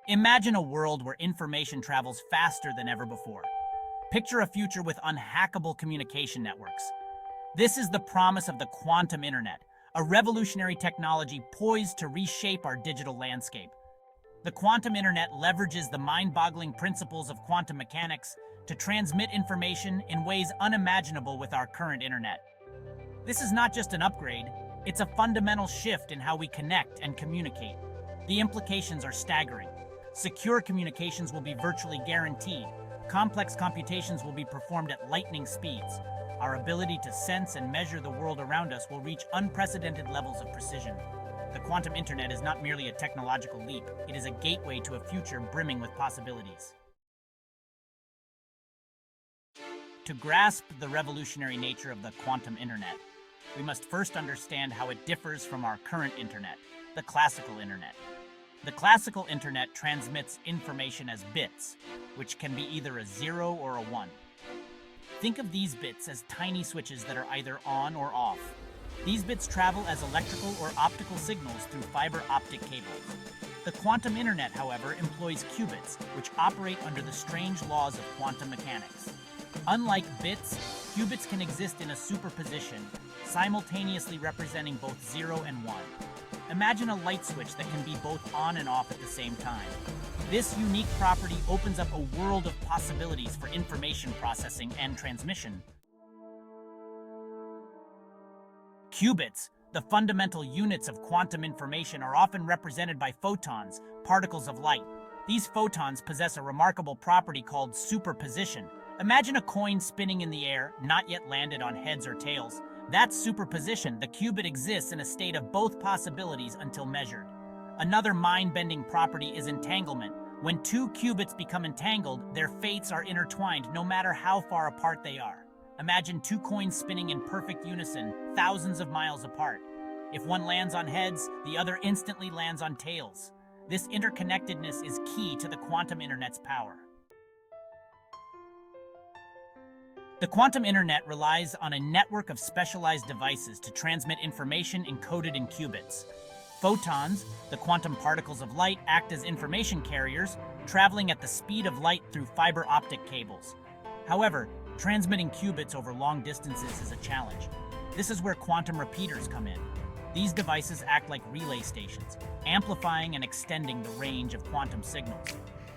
Imagine a world where information travels faster than ever before. Picture a future with unhackable communication networks. This is the promise of the quantum internet, a revolutionary technology poised to reshape our digital landscape. The quantum internet leverages the mind-boggling principles of quantum mechanics to transmit information in ways unimaginable with our current internet. This is not just an upgrade, it's a fundamental shift in how we connect and communicate. The implications are staggering. Secure communications will be virtually guaranteed. Complex computations will be performed at lightning speeds. Our ability to sense and measure the world around us will reach unprecedented levels of precision. The quantum internet is not merely a technological leap, it is a gateway to a future brimming with possibilities. To grasp the revolutionary nature of the quantum internet, we must first understand how it differs from our current internet, the classical internet. The classical internet transmits information as bits, which can be either a 0 or a 1. Think of these bits as tiny switches that are either on or off. These bits travel as electrical or optical signals through fiber optic cables. The quantum internet, however, employs qubits, which operate under the strange laws of quantum mechanics. Unlike bits, qubits can exist in a superposition, simultaneously representing both 0 and 1. Imagine a light switch that can be both on and off at the same time. This unique property opens up a world of possibilities for information processing and transmission. Qubits, the fundamental units of quantum information, are often represented by photons, particles of light. These photons possess a remarkable property called superposition. Imagine a coin spinning in the air, not yet landed on heads or tails. That's superposition. The qubit exists in a state of both possibilities until measured. Another mind-bending property is entanglement. When two qubits become entangled, their fates are intertwined no matter how far apart they are. Imagine two coins spinning in perfect unison, thousands of miles apart. If one lands on heads, the other instantly lands on tails. This interconnectedness is key to the quantum internet's power. The quantum internet relies on a network of specialized devices to transmit information encoded in qubits. Photons, the quantum particles of light, act as information carriers, traveling at the speed of light through fiber optic cables. However, transmitting qubits over long distances is a challenge. This is where quantum repeaters come in. These devices act like relay stations, amplifying and extending the range of quantum signals.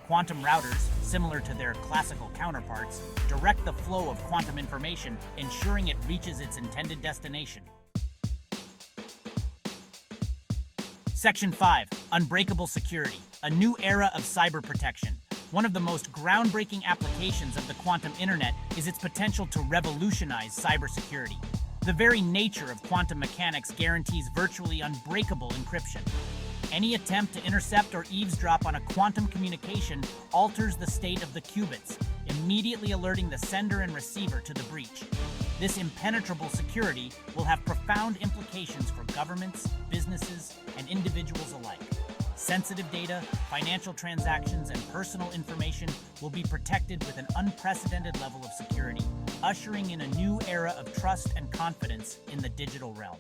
Quantum routers, similar to their classical counterparts, direct the flow of quantum information, ensuring it reaches its intended destination. Section 5. Unbreakable security, a new era of cyber protection. One of the most groundbreaking applications of the quantum internet is its potential to revolutionize cybersecurity. The very nature of quantum mechanics guarantees virtually unbreakable encryption. Any attempt to intercept or eavesdrop on a quantum communication alters the state of the qubits, immediately alerting the sender and receiver to the breach. This impenetrable security will have profound implications for governments, businesses, and individuals alike. Sensitive data, financial transactions, and personal information will be protected with an unprecedented level of security, ushering in a new era of trust and confidence in the digital realm.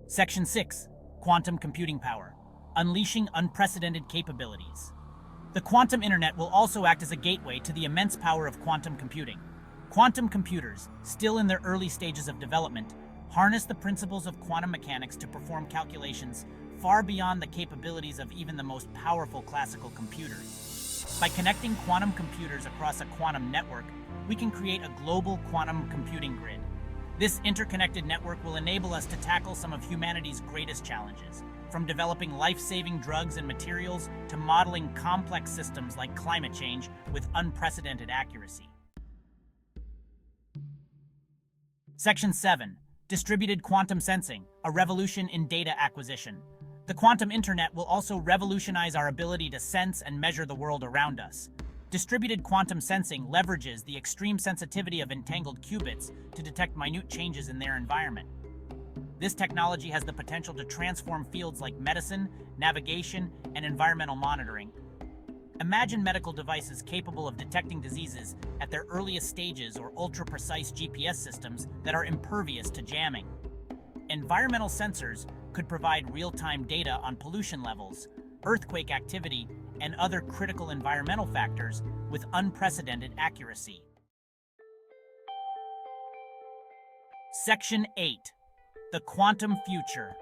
Section 6. Quantum computing power, unleashing unprecedented capabilities. The quantum internet will also act as a gateway to the immense power of quantum computing. Quantum computers, still in their early stages of development, harness the principles of quantum mechanics to perform calculations far beyond the capabilities of even the most powerful classical computers. By connecting quantum computers across a quantum network, we can create a global quantum computing grid. This interconnected network will enable us to tackle some of humanity's greatest challenges, from developing life-saving drugs and materials to modeling complex systems like climate change with unprecedented accuracy. Section 7. Distributed quantum sensing, a revolution in data acquisition. The quantum internet will also revolutionize our ability to sense and measure the world around us. Distributed quantum sensing leverages the extreme sensitivity of entangled qubits to detect minute changes in their environment. This technology has the potential to transform fields like medicine, navigation, and environmental monitoring. Imagine medical devices capable of detecting diseases at their earliest stages or ultra-precise GPS systems that are impervious to jamming. Environmental sensors, could provide real-time data on pollution levels, earthquake activity, and other critical environmental factors with unprecedented accuracy. Section 8. The Quantum Future.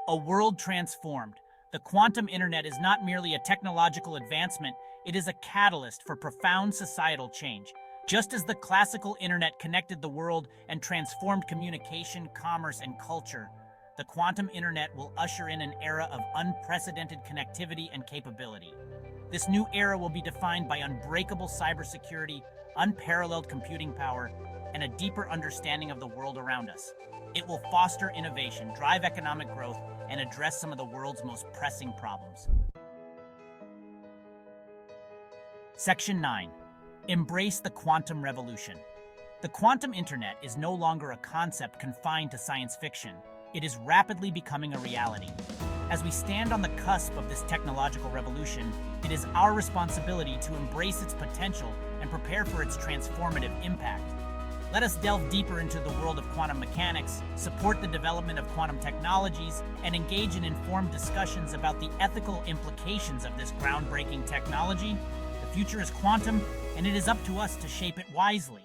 A world transformed. The quantum internet is not merely a technological advancement, it is a catalyst for profound societal change. Just as the classical internet connected the world and transformed communication, commerce, and culture, the quantum internet will usher in an era of unprecedented connectivity and capability. This new era will be defined by unbreakable cybersecurity, unparalleled computing power, and a deeper understanding of the world around us. It will foster innovation, drive economic growth, and address some of the world's most pressing problems. Section 9. Embrace the quantum revolution. The quantum internet is no longer a concept confined to science fiction. It is rapidly becoming a reality. As we stand on the cusp of this technological revolution, it is our responsibility to embrace its potential and prepare for its transformative impact. Let us delve deeper into the world of quantum mechanics, support the development of quantum technologies, and engage in informed discussions about the ethical implications of this groundbreaking technology. The future is quantum, and it is up to us to shape it wisely.